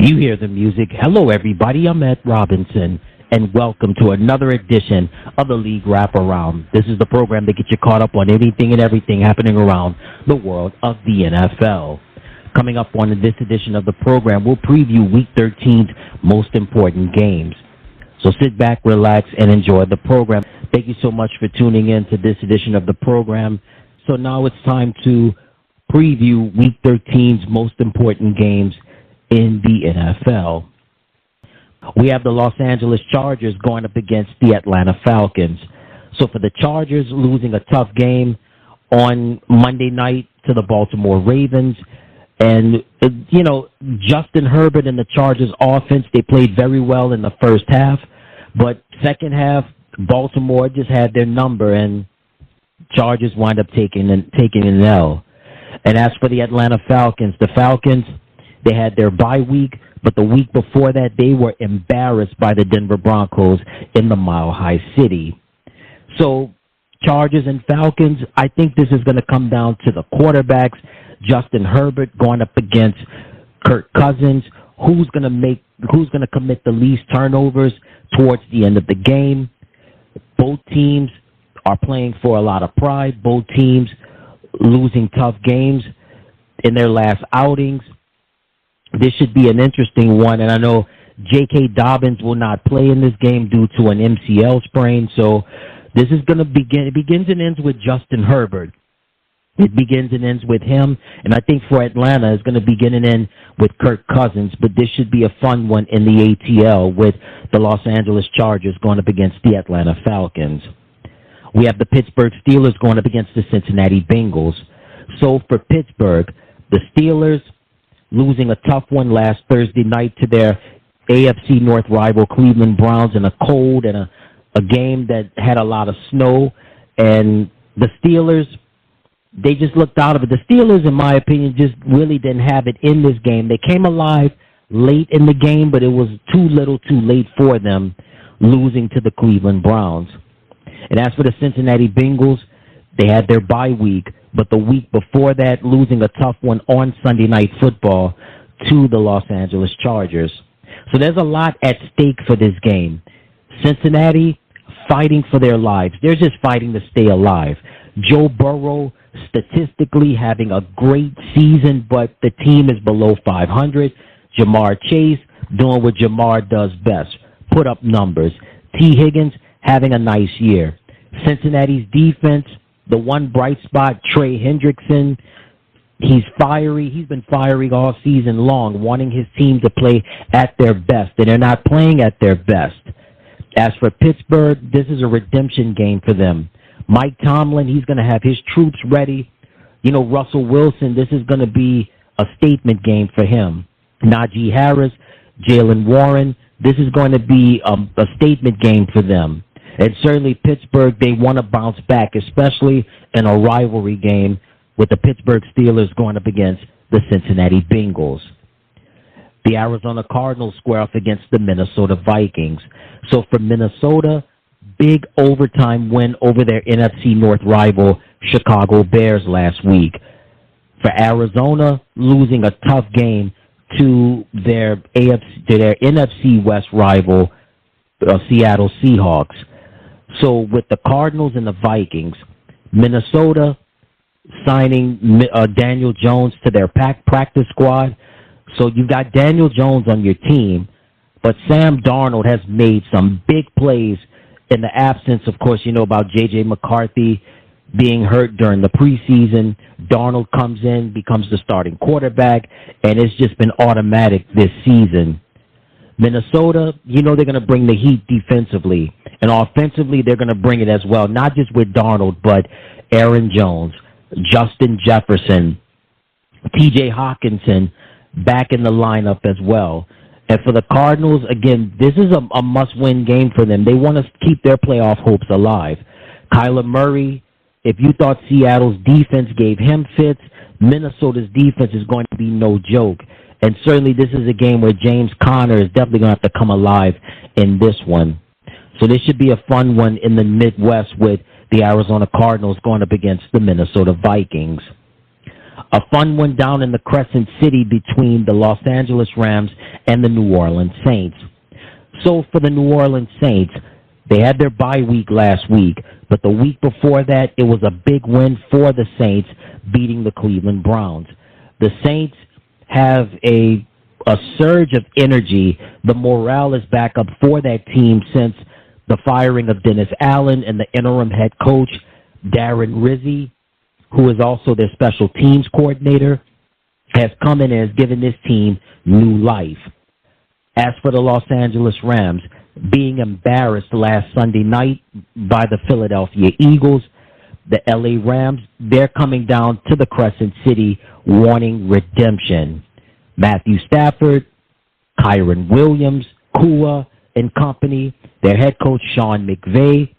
You hear the music. Hello, everybody. I'm Ed Robinson, and welcome to another edition of the League Wraparound. This is the program that gets you caught up on anything and everything happening around the world of the NFL. Coming up on this edition of the program, we'll preview Week 13's most important games. So sit back, relax, and enjoy the program. Thank you so much for tuning in to this edition of the program. So now it's time to preview Week 13's most important games in the NFL. We have the Los Angeles Chargers going up against the Atlanta Falcons. So for the Chargers, losing a tough game on Monday night to the Baltimore Ravens. And, Justin Herbert and the Chargers offense, they played very well in the first half. But second half, Baltimore just had their number, and Chargers wind up taking an L. And as for the Atlanta Falcons, they had their bye week, but the week before that, they were embarrassed by the Denver Broncos in the Mile High City. So, Chargers and Falcons, I think this is going to come down to the quarterbacks. Justin Herbert going up against Kirk Cousins. Who's going to commit the least turnovers towards the end of the game? Both teams are playing for a lot of pride. Both teams losing tough games in their last outings. This should be an interesting one, and I know J.K. Dobbins will not play in this game due to an MCL sprain, so this is going to it begins and ends with Justin Herbert. It begins and ends with him, and I think for Atlanta, it's going to begin and end with Kirk Cousins, but this should be a fun one in the ATL with the Los Angeles Chargers going up against the Atlanta Falcons. We have the Pittsburgh Steelers going up against the Cincinnati Bengals. So for Pittsburgh, the Steelers losing a tough one last Thursday night to their AFC North rival Cleveland Browns in a cold and a game that had a lot of snow. And the Steelers, they just looked out of it. The Steelers, in my opinion, just really didn't have it in this game. They came alive late in the game, but it was too little too late for them, losing to the Cleveland Browns. And as for the Cincinnati Bengals, they had their bye week, but the week before that, losing a tough one on Sunday Night Football to the Los Angeles Chargers. So there's a lot at stake for this game. Cincinnati fighting for their lives. They're just fighting to stay alive. Joe Burrow statistically having a great season, but the team is below 500. Jamar Chase doing what Jamar does best, put up numbers. T. Higgins having a nice year. Cincinnati's defense, the one bright spot, Trey Hendrickson, he's fiery. He's been fiery all season long, wanting his team to play at their best, and they're not playing at their best. As for Pittsburgh, this is a redemption game for them. Mike Tomlin, he's going to have his troops ready. Russell Wilson, this is going to be a statement game for him. Najee Harris, Jalen Warren, this is going to be a statement game for them. And certainly Pittsburgh, they want to bounce back, especially in a rivalry game with the Pittsburgh Steelers going up against the Cincinnati Bengals. The Arizona Cardinals square off against the Minnesota Vikings. So for Minnesota, big overtime win over their NFC North rival Chicago Bears last week. For Arizona, losing a tough game to their NFC West rival Seattle Seahawks. So with the Cardinals and the Vikings, Minnesota signing Daniel Jones to their practice squad. So you've got Daniel Jones on your team, but Sam Darnold has made some big plays in the absence, of course, about J.J. McCarthy being hurt during the preseason. Darnold comes in, becomes the starting quarterback, and it's just been automatic this season. Minnesota, they're going to bring the heat defensively. And offensively, they're going to bring it as well, not just with Darnold, but Aaron Jones, Justin Jefferson, T.J. Hawkinson back in the lineup as well. And for the Cardinals, again, this is a must-win game for them. They want to keep their playoff hopes alive. Kyler Murray, if you thought Seattle's defense gave him fits, Minnesota's defense is going to be no joke. And certainly this is a game where James Conner is definitely going to have to come alive in this one. So this should be a fun one in the Midwest with the Arizona Cardinals going up against the Minnesota Vikings. A fun one down in the Crescent City between the Los Angeles Rams and the New Orleans Saints. So for the New Orleans Saints, they had their bye week last week, but the week before that, it was a big win for the Saints, beating the Cleveland Browns. The Saints have a surge of energy. The morale is back up for that team since the firing of Dennis Allen and the interim head coach, Darren Rizzi, who is also their special teams coordinator, has come in and has given this team new life. As for the Los Angeles Rams, being embarrassed last Sunday night by the Philadelphia Eagles, the LA Rams, they're coming down to the Crescent City wanting redemption. Matthew Stafford, Kyron Williams, Kua and company, their head coach Sean McVay,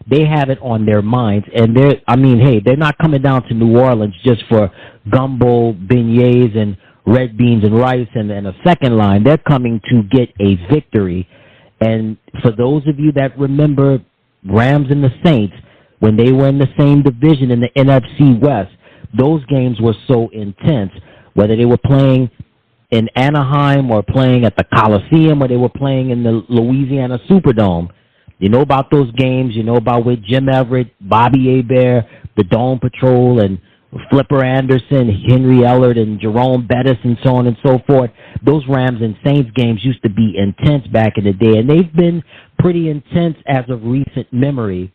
they have it on their minds. And they're not coming down to New Orleans just for gumbo, beignets, and red beans and rice and a second line. They're coming to get a victory. And for those of you that remember Rams and the Saints, when they were in the same division in the NFC West, those games were so intense, whether they were playing in Anaheim or playing at the Coliseum or they were playing in the Louisiana Superdome. You know about those games. You know about with Jim Everett, Bobby Hebert, the Dome Patrol, and Flipper Anderson, Henry Ellard, and Jerome Bettis, and so on and so forth. Those Rams and Saints games used to be intense back in the day, and they've been pretty intense as of recent memory.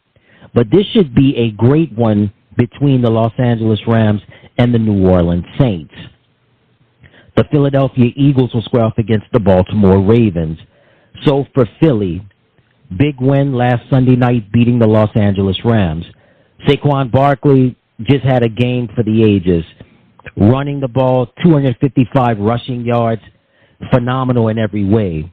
But this should be a great one between the Los Angeles Rams and the New Orleans Saints. The Philadelphia Eagles will square off against the Baltimore Ravens. So for Philly, big win last Sunday night beating the Los Angeles Rams. Saquon Barkley just had a game for the ages. Running the ball, 255 rushing yards, phenomenal in every way.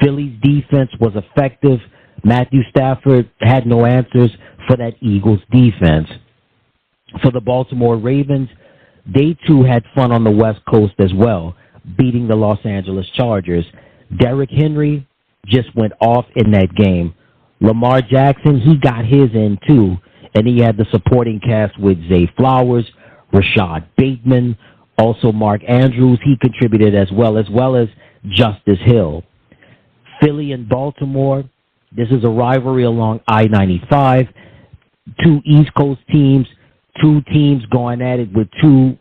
Philly's defense was effective. Matthew Stafford had no answers for that Eagles defense. For the Baltimore Ravens, they too had fun on the West Coast as well, beating the Los Angeles Chargers. Derrick Henry just went off in that game. Lamar Jackson, he got his in too, and he had the supporting cast with Zay Flowers, Rashad Bateman, also Mark Andrews, he contributed as well as Justice Hill. Philly and Baltimore, this is a rivalry along I-95. Two East Coast teams, two teams going at it with two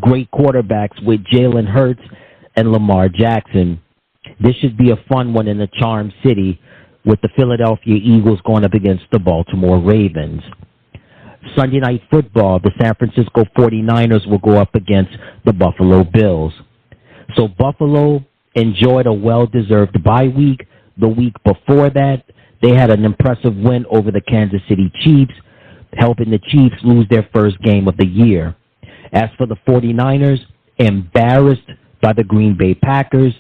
great quarterbacks with Jalen Hurts and Lamar Jackson. This should be a fun one in the Charm City with the Philadelphia Eagles going up against the Baltimore Ravens. Sunday Night Football, the San Francisco 49ers will go up against the Buffalo Bills. So Buffalo enjoyed a well-deserved bye week. The week before that, they had an impressive win over the Kansas City Chiefs, helping the Chiefs lose their first game of the year. As for the 49ers, embarrassed by the Green Bay Packers,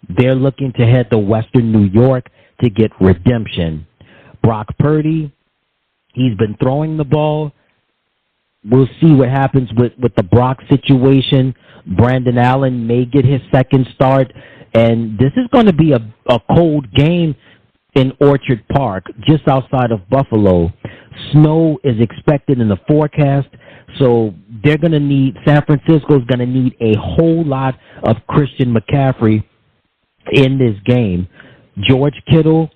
they're looking to head to Western New York to get redemption. Brock Purdy, he's been throwing the ball. We'll see what happens with the Brock situation. Brandon Allen may get his second start, and this is going to be a cold game in Orchard Park, just outside of Buffalo. Snow is expected in the forecast, so they're going to need, San Francisco is going to need a whole lot of Christian McCaffrey in this game. George Kittle,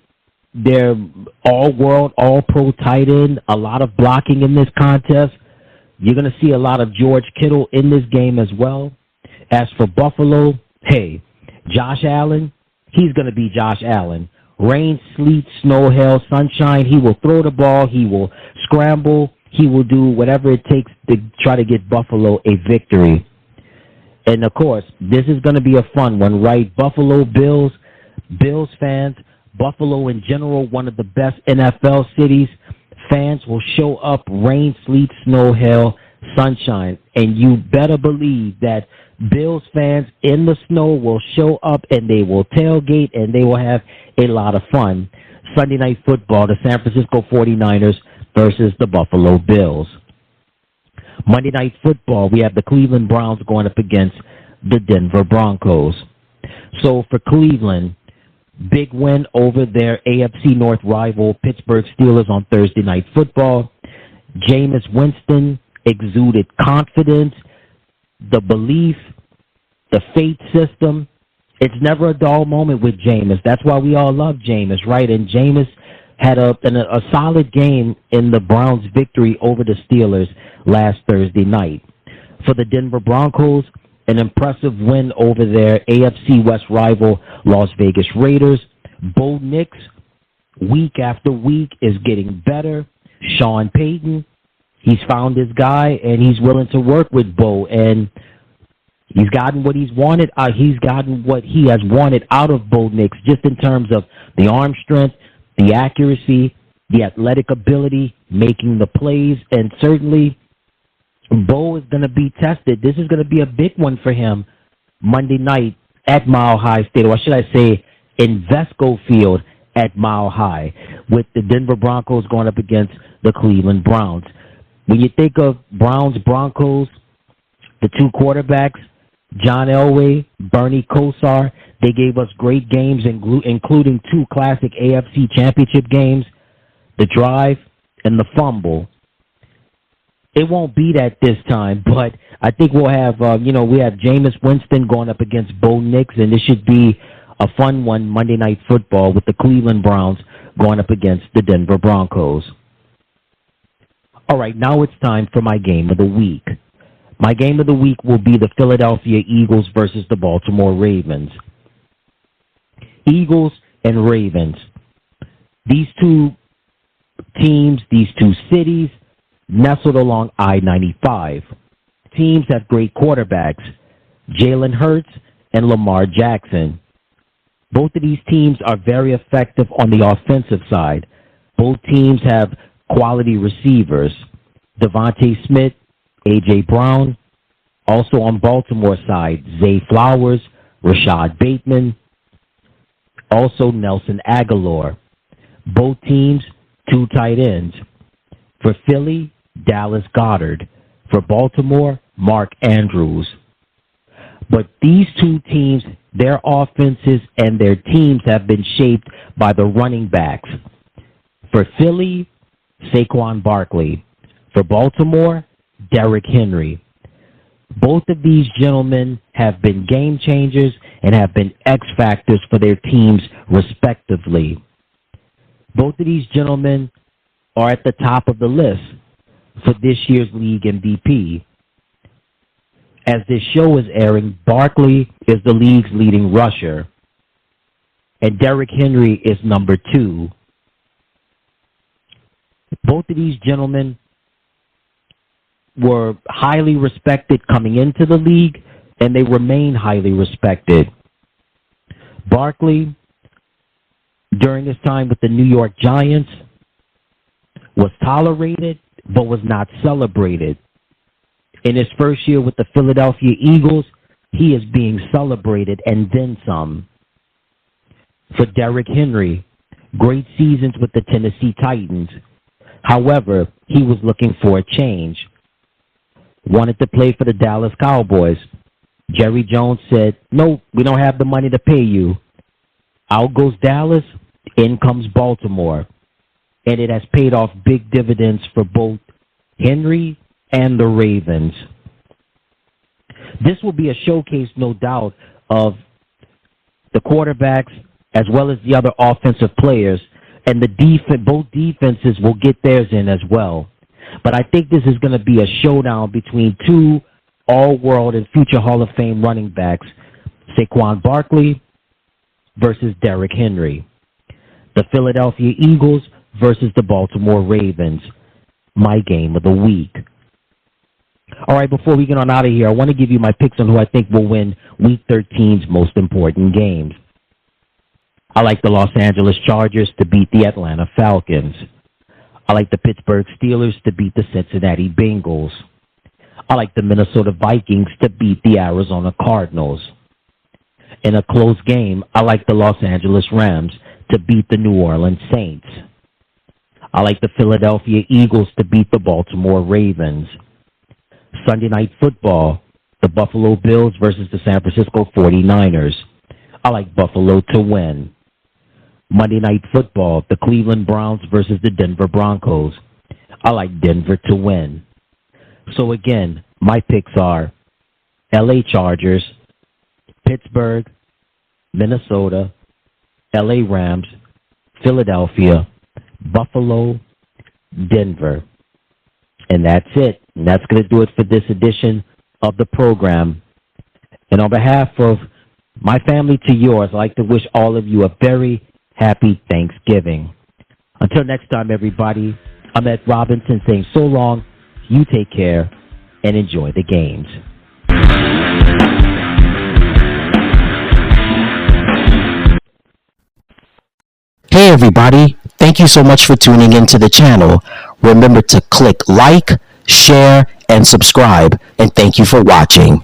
they're all-world, all-pro tight end, a lot of blocking in this contest. You're going to see a lot of George Kittle in this game as well. As for Buffalo, hey, Josh Allen, he's going to be Josh Allen. Rain, sleet, snow, hail, sunshine, he will throw the ball, he will scramble, he will do whatever it takes to try to get Buffalo a victory. And, of course, this is going to be a fun one, right? Buffalo Bills, Bills fans, Buffalo in general, one of the best NFL cities. Fans will show up, rain, sleet, snow, hail, sunshine. And you better believe that Bills fans in the snow will show up and they will tailgate and they will have a lot of fun. Sunday Night Football, the San Francisco 49ers versus the Buffalo Bills. Monday Night Football, we have the Cleveland Browns going up against the Denver Broncos. So for Cleveland, big win over their AFC North rival Pittsburgh Steelers on Thursday Night Football. Jameis Winston exuded confidence. the belief, the faith system. It's never a dull moment with Jameis. That's why we all love Jameis, right? And Jameis had a solid game in the Browns' victory over the Steelers last Thursday night. For the Denver Broncos, an impressive win over their AFC West rival Las Vegas Raiders. Bo Nix, week after week, is getting better. Sean Payton, he's found his guy, and he's willing to work with Bo, and he's gotten what he's wanted. He's gotten what he has wanted out of Bo Nix, just in terms of the arm strength, the accuracy, the athletic ability, making the plays, and certainly Bo is going to be tested. This is going to be a big one for him Monday night at Mile High Stadium, or should I say Invesco Field at Mile High, with the Denver Broncos going up against the Cleveland Browns. When you think of Browns-Broncos, the two quarterbacks, John Elway, Bernie Kosar, they gave us great games, including two classic AFC championship games, the drive and the fumble. It won't be that this time, but I think we'll have, we have Jameis Winston going up against Bo Nix, and this should be a fun one, Monday Night Football, with the Cleveland Browns going up against the Denver Broncos. All right, now it's time for my game of the week. My game of the week will be the Philadelphia Eagles versus the Baltimore Ravens. Eagles and Ravens. These two teams, these two cities, nestled along I-95. Teams have great quarterbacks, Jalen Hurts and Lamar Jackson. Both of these teams are very effective on the offensive side. Both teams have quality receivers, Devontae Smith, A.J. Brown. Also on Baltimore side, Zay Flowers, Rashad Bateman, also Nelson Aguilar. Both teams, two tight ends. For Philly, Dallas Goedert. For Baltimore, Mark Andrews. But these two teams, their offenses and their teams have been shaped by the running backs. For Philly, Saquon Barkley. For Baltimore, Derrick Henry. Both of these gentlemen have been game changers and have been X factors for their teams respectively. Both of these gentlemen are at the top of the list for this year's league MVP. As this show is airing, Barkley is the league's leading rusher, and Derrick Henry is number 2. Both of these gentlemen were highly respected coming into the league, and they remain highly respected. Barkley, during his time with the New York Giants, was tolerated but was not celebrated. In his first year with the Philadelphia Eagles, he is being celebrated and then some. For Derrick Henry, great seasons with the Tennessee Titans. However, he was looking for a change. Wanted to play for the Dallas Cowboys. Jerry Jones said, "No, we don't have the money to pay you." Out goes Dallas, in comes Baltimore. And it has paid off big dividends for both Henry and the Ravens. This will be a showcase, no doubt, of the quarterbacks as well as the other offensive players, and both defenses will get theirs in as well. But I think this is going to be a showdown between two all-world and future Hall of Fame running backs, Saquon Barkley versus Derrick Henry. The Philadelphia Eagles versus the Baltimore Ravens. My game of the week. All right, before we get on out of here, I want to give you my picks on who I think will win Week 13's most important games. I like the Los Angeles Chargers to beat the Atlanta Falcons. I like the Pittsburgh Steelers to beat the Cincinnati Bengals. I like the Minnesota Vikings to beat the Arizona Cardinals. In a close game, I like the Los Angeles Rams to beat the New Orleans Saints. I like the Philadelphia Eagles to beat the Baltimore Ravens. Sunday Night Football, the Buffalo Bills versus the San Francisco 49ers. I like Buffalo to win. Monday Night Football, the Cleveland Browns versus the Denver Broncos. I like Denver to win. So again, my picks are LA Chargers, Pittsburgh, Minnesota, LA Rams, Philadelphia, Buffalo, Denver. And that's it. And that's going to do it for this edition of the program. And on behalf of my family to yours, I'd like to wish all of you a very happy Thanksgiving. Until next time, everybody, I'm Ed Robinson saying so long, you take care, and enjoy the games. Hey everybody, thank you so much for tuning into the channel. Remember to click like, share, and subscribe, and thank you for watching.